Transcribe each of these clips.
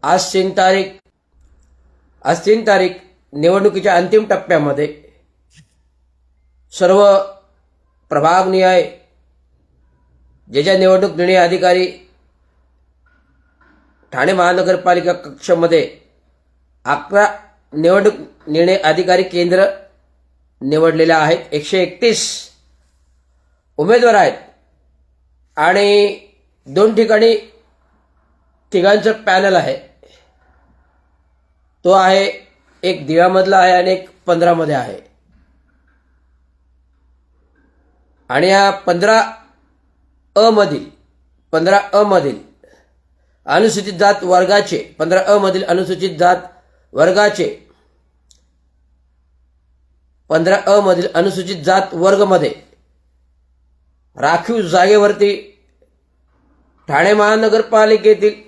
आज 3 तारीख निवडणुकीच्या अंतिम टप्प्यामध्ये सर्व प्रभागनिहाय जे निवडणूक निर्णय अधिकारी ठाणे महानगरपालिका कक्षामध्ये 11 निवडणूक निर्णय अधिकारी केंद्र निवडलेले आहेत। 131 उमेदवार आहेत आणि 2 ठिकाणी तिघांचं पॅनल आहे। तो आहे एक दिव्यामधला आहे आणि एक 15 मध्ये आहे। आणि या 15 अ मधील अनुसूचित जात वर्गाचे 15 अ मधील अनुसूचित जात वर्गाचे 15 अ मधील अनुसूचित जात वर्गमध्ये राखीव जागेवरती ठाणे महानगरपालिकेतील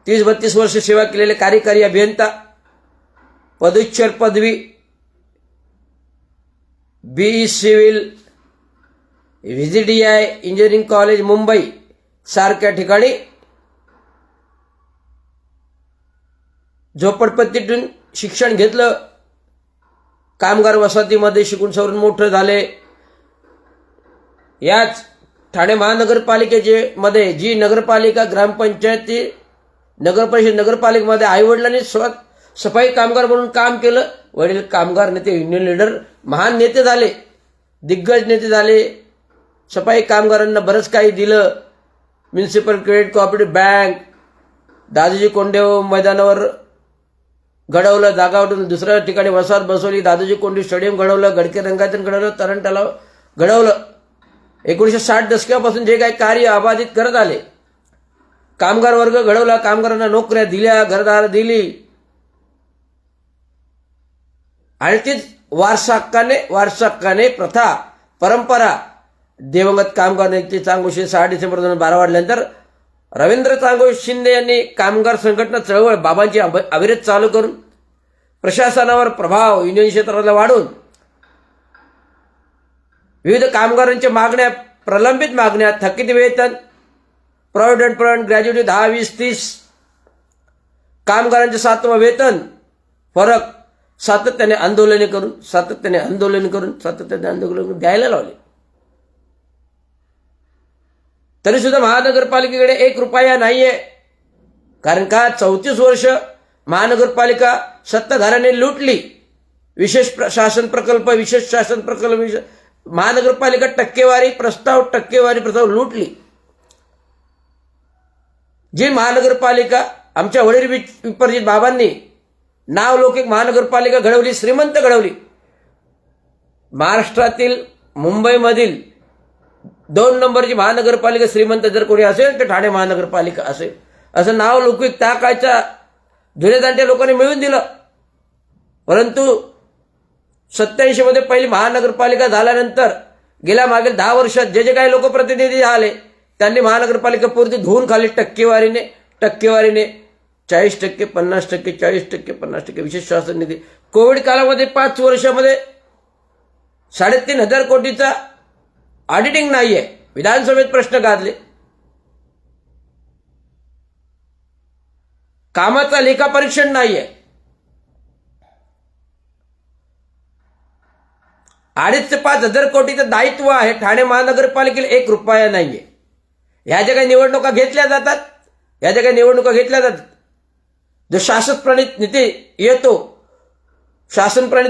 30-32 वर्ष सेवा केलेले कार्यकारी अभियंता, पदव्युत्तर पदवी, BE civil, VJTI engineering college Mumbai सारख्या ठिकाणी झोपडपट्टीतून शिक्षण घेतलं, कामगार वसाहतीमध्ये शिकून सवरून मोठे झाले। याच ठाणे महानगरपालिकेचे मध्ये जी नगरपालिका ग्रामपंचायती नगरपरिषद नगरपालिकेमध्ये आईवडिलांनी सफाई कामगार म्हणून काम केलं। वडील कामगार नेते, युनियन लीडर, महान नेते झाले, दिग्गज नेते झाले। सफाई कामगारांना बरंच काही दिलं। Municipal credit cooperative bank, Dadoji Konde मैदानावर घडवलं, जागा वाटून दुसऱ्या ठिकाणी वसाहत बसवली, दादोजी कोंडे स्टेडियम घडवलं, गडके रंगायतन घडवलं, तरण तलाव घडवलं। 1960 दशकापासून जे काही कार्य अबाधित करत आले, कामगार वर्ग घडवला, कामगारांना नोकऱ्या दिल्या, घरदार दिली आणि तीच वारसा प्रथा परंपरा दिवंगत कामगार नेते चांगोशी 6 डिसेंबर 2012 वाढल्यानंतर रवींद्र चांगोशी शिंदे यांनी कामगार संघटना चळवळ बाबांची अविरत चालू करून प्रशासनावर प्रभाव युनियन क्षेत्राला वाढून विविध कामगारांच्या मागण्या, प्रलंबित मागण्या, थकीत वेतन, प्रॉव्हिडंट फंड, ग्रॅज्युटी 10, 20, 30, कामगारांचे 7वें वेतन फरक सातत्याने आंदोलन करून द्यायला लावले। तरी सुद्धा महानगरपालिकेकडे 1 रुपया नाहीये। कारण का 34 वर्ष महानगरपालिका सत्ताधाऱ्यांनी लुटली। विशेष शासन प्रकल्प महानगरपालिका टक्केवारी प्रस्ताव लुटली। जी महानगरपालिका आमच्या वडील विपर्जित बाबांनी नाव लौकिक महानगरपालिका घडवली, श्रीमंत घडवली। महाराष्ट्रातील मुंबईमधील 2 नंबरची महानगरपालिका श्रीमंत जर कोणी असेल तर ठाणे महानगरपालिका असेल, असं नाव लौकिक त्या काळच्या जुने जाणत्या लोकांनी मिळवून दिलं। परंतु 87 मध्ये पहिली महानगरपालिका झाल्यानंतर गेल्या मागील 10 वर्षात जे काही लोकप्रतिनिधी आले त्यांनी महानगरपालिका पूर्ती धुवून खाली टक्केवारीने 40%, 50%, 40%, 50% विशेष शासन निधी। कोविड कालामध्ये 5 वर्षामध्ये 3,500 कोटीचा ऑडिटिंग नाहीये। विधानसभेत प्रश्न गाजले, कामाचा लेखापरीक्षण नाहीये। 2,500 ते 5,000 कोटीचं दायित्व आहे ठाणे महानगरपालिकेला, 1 रुपया नाहीये। ह्या ज्या काही निवडणुका घेतल्या जातात, जो शासन प्रणित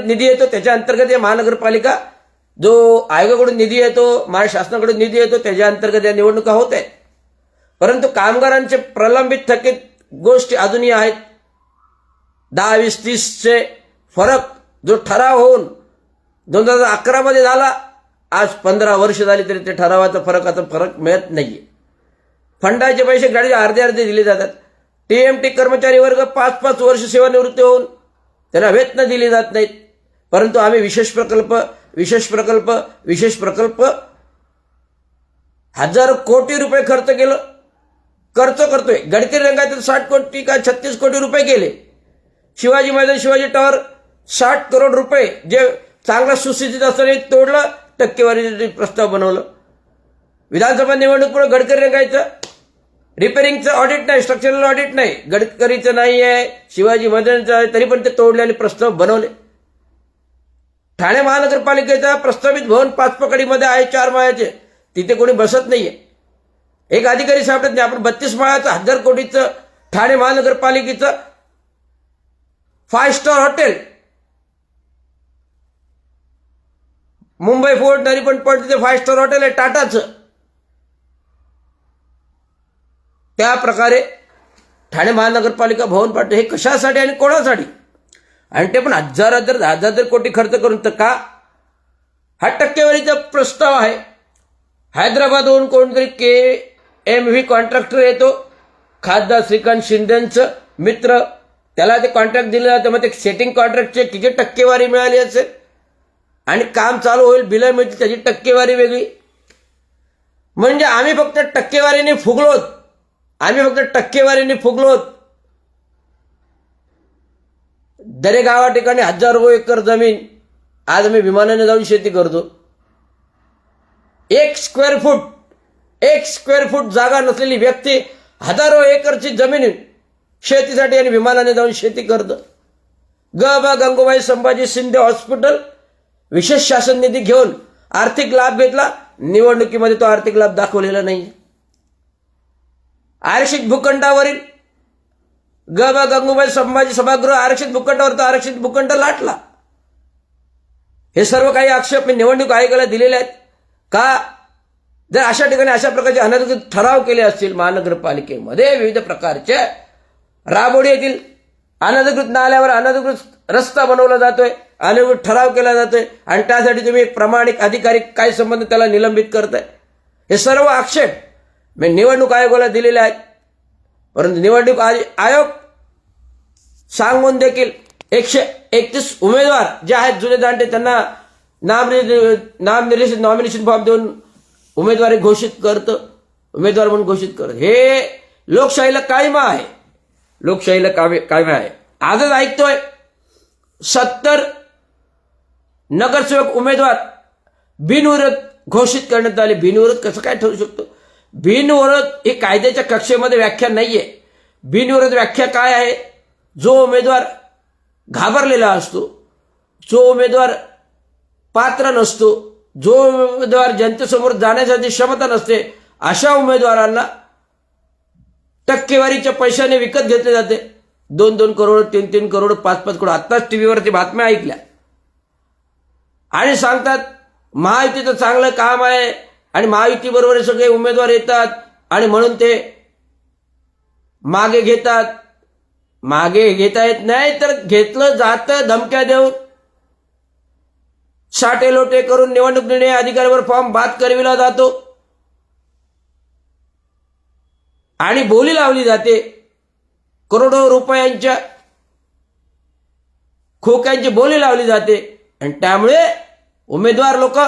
निधी येतो त्याच्या अंतर्गत या महानगरपालिका, जो आयोगाकडून निधी येतो, महाराष्ट्र शासनाकडून निधी येतो, त्याच्या अंतर्गत या निवडणुका होत आहेत। परंतु कामगारांचे प्रलंबित थकीत गोष्टी अजूनही आहेत। 10, 20, 30चे फरक जो ठराव होऊन 2011 मध्ये झाला, आज 15 वर्ष झाली तरी ते ठरावाचा फरक मिळत नाहीये। फंडाचे पैसे गाडीचे अर्धे दिले जातात। टीएमटी कर्मचारी वर्ग 5-5 वर्ष सेवानिवृत्त होऊन त्यांना वेतन दिली जात नाहीत। परंतु आम्ही विशेष प्रकल्प हजारो कोटी रुपये खर्च करतोय। गडकरी रंगायत 60 कोटी का 36 कोटी रुपये केले। शिवाजी मैदान, शिवाजी टॉवर 60 करोड रुपये जे चांगला सुस्थितीत असताना तोडलं, टक्केवारी प्रस्ताव बनवलं। विधानसभा निवडणूक पुढे गडकरी रंगायचं रिपेअरिंगचं ऑडिट नाही, स्ट्रक्चरल ऑडिट नाही, गडकरीचं नाही आहे, शिवाजी महाराजांचं आहे, तरी पण ते तोडले आणि प्रस्ताव बनवले. ठाणे महानगरपालिकेचा प्रस्तावित भवन 5 पकडीमध्ये आहे, 4 माळ्याचे, तिथे कोणी बसत नाहीये. एक अधिकारी सापडत नाही. आपण 32 माळ्याचं 1000 कोटीचं ठाणे महानगरपालिकेचं 5 star hotel, Mumbai fort Nariman point तिथे 5 स्टार हॉटेल आहे टाटाचं. त्या प्रकारे ठाणे महानगरपालिका भवन पाडते. हे कशासाठी आणि कोणासाठी? आणि ते पण हजार कोटी खर्च करून. तर का? हा टक्केवारीचा प्रस्ताव आहे. हैदराबादहून कोणतरी KMV कॉन्ट्रॅक्टर येतो, खासदार श्रीकांत शिंदेचं मित्र, त्याला ते कॉन्ट्रॅक्ट दिलं जातं. मग ते सेटिंग कॉन्ट्रॅक्टचे किती टक्केवारी मिळाली असेल आणि काम चालू होईल, बिलं मिळतील, त्याची टक्केवारी वेगळी. म्हणजे आम्ही फक्त टक्केवारीने फुगलोत. दरे गावा ठिकाणी हजारो एकर जमीन, आज आम्ही विमानाने जाऊन शेती करतो. 1 स्क्वेअर फूट जागा नसलेली व्यक्ती हजारो एकरची जमीन शेतीसाठी आणि विमानाने जाऊन शेती करतं. गंगूबाई संभाजी शिंदे हॉस्पिटल विशेष शासन निधी घेऊन आर्थिक लाभ घेतला, निवडणुकीमध्ये तो आर्थिक लाभ दाखवलेला नाही. आरक्षित भूखंडावरील गंगूबाई संभाजी सभागृह आरक्षित भूखंडावर, तो आरक्षित भूखंड लाटला. हे सर्व काही आक्षेप मी निवडणूक आयोगाला दिलेले आहेत. का? जर अशा ठिकाणी अशा प्रकारचे अनधिकृत ठराव केले असतील, महानगरपालिकेमध्ये विविध प्रकारचे राबोडी येथील अनधिकृत नाल्यावर अनधिकृत रस्ता बनवला जातोय, अनधिकृत ठराव केला जातोय, आणि त्यासाठी तुम्ही एक प्रामाणिक अधिकारी काय संबंध त्याला निलंबित करताय. हे सर्व आक्षेप मी निवडणूक आयोगाला दिलेले आहेत. परंतु निवडणूक आयोग सांगून देखील 131 उमेदवार जे आहेत जुने जाणते, त्यांना नामनिर्देशित नॉमिनेशन फॉर्म देऊन उमेदवार म्हणून घोषित करत. हे लोकशाहीला काळिमा आहे. आजच ऐकतोय 70 नगरसेवक उमेदवार बिनविरोध घोषित करण्यात आले. बिनविरोध कसं काय ठरू शकतो? बिनविरोध ही कायद्याच्या कक्षेमध्ये व्याख्या नाहीये. बिनविरोध व्याख्या काय आहे? जो उमेदवार घाबरलेला असतो, जो उमेदवार पात्र नसतो, जो उमेदवार जनतेसमोर जाण्यासाठी क्षमता नसते, अशा उमेदवारांना टक्केवारीच्या पैशाने विकत घेतले जाते. 2-2 करोड, 3-3 करोड, 5-5 करोड. आत्ताच टीव्हीवरती बातम्या ऐकल्या आणि सांगतात महायुतीचं चांगलं काम आहे आणि महायुतीबरोबर सगळे उमेदवार येतात आणि म्हणून ते मागे घेतात. मागे घेता येत नाही तर घेतलं जातं धमक्या देऊन, साटेलोटे करून निवडणूक निर्णय अधिकाऱ्यावर फॉर्म बाद करविला जातो आणि बोली लावली जाते. करोडो रुपयांच्या खोक्यांची बोली लावली जाते आणि त्यामुळे उमेदवार लोक,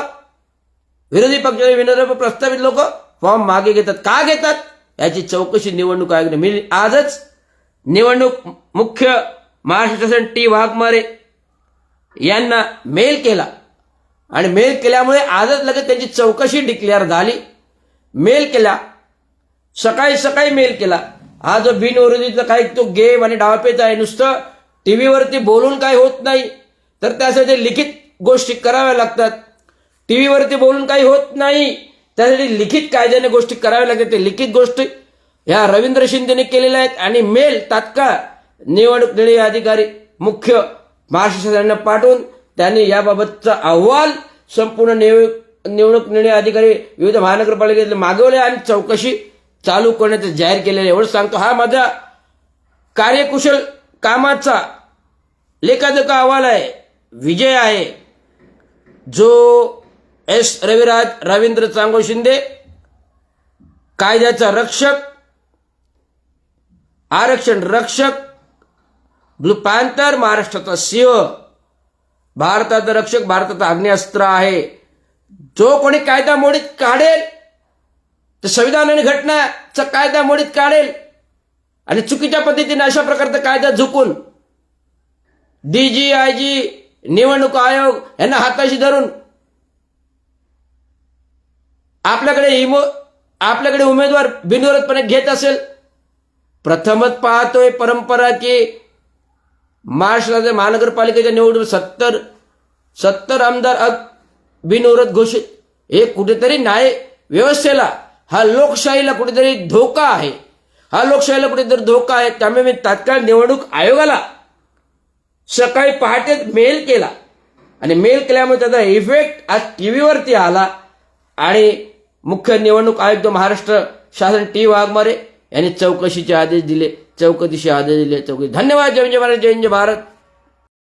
विरोधी पक्षाचे विरोधी प्रस्तावित लोक फॉर्म मागे घेतात. का घेतात याची चौकशी निवडणूक आयोगाने. मी आजच निवडणूक मुख्य महाराष्ट्र शासन T वाघमारे यांना मेल केला आणि मेल केल्यामुळे आजच लगेच त्यांची चौकशी डिक्लेअर झाली. मेल केला, सकाळी मेल केला. हा जो बिनविरोधीचा काही तो गेम आणि डावपेच आहे, नुसतं टीव्हीवरती बोलून काही होत नाही, तर त्यासाठी लिखित गोष्टी कराव्या लागतात. टीव्हीवरती बोलून काही होत नाही, त्यासाठी लिखित कायद्याने गोष्टी कराव्या लागतात. ते लिखित गोष्टी ह्या रवींद्र शिंदेने केलेल्या आहेत आणि मेल तात्काळ निवडणूक निर्णय अधिकारी मुख्य महाराष्ट्र शासनाने पाठवून त्यांनी याबाबतचा अहवाल संपूर्ण निवडणूक निर्णय अधिकारी विविध महानगरपालिकेतले मागवले आणि चौकशी चालू करण्याचं जाहीर केलेलं. एवढं सांगतो, हा माझा कार्यकुशल कामाचा लेखाजोखा अहवाल आहे, विजय आहे, जो S. रविराज रवींद्र चांगो शिंदे, कायद्याचा रक्षक, आरक्षण रक्षक, ब्लू पॅन्थर, महाराष्ट्राचा सिंह, भारताचा रक्षक, भारताचा आग्नेयास्त्र आहे. जो कोणी कायदा मोडीत काढेल, तर संविधान आणि घटनाचा कायदा मोडीत काढेल आणि चुकीच्या पद्धतीने अशा प्रकारचा कायदा झुकून DG निवडणूक आयोग यांना हाताशी धरून आपल्याकडे आपल्याकडे उमेदवार बिनविरोधपणे घेत असेल. प्रथमच पाहतोय परंपरा की महाराष्ट्राच्या महानगरपालिकेच्या निवडणूक 70 आमदार बिनविरोध घोषित. हे कुठेतरी न्याय व्यवस्थेला, हा लोकशाहीला कुठेतरी धोका आहे. त्यामुळे मी तात्काळ निवडणूक आयोगाला सकाळी पहाटेच मेल केला आणि मेल केल्यामुळे त्याचा इफेक्ट आज टीव्हीवरती आला आणि मुख्य निवडणूक आयुक्त महाराष्ट्र शासन टी वाघमारे यांनी चौकशीचे आदेश दिले. धन्यवाद. जय हिंद, जय भारत.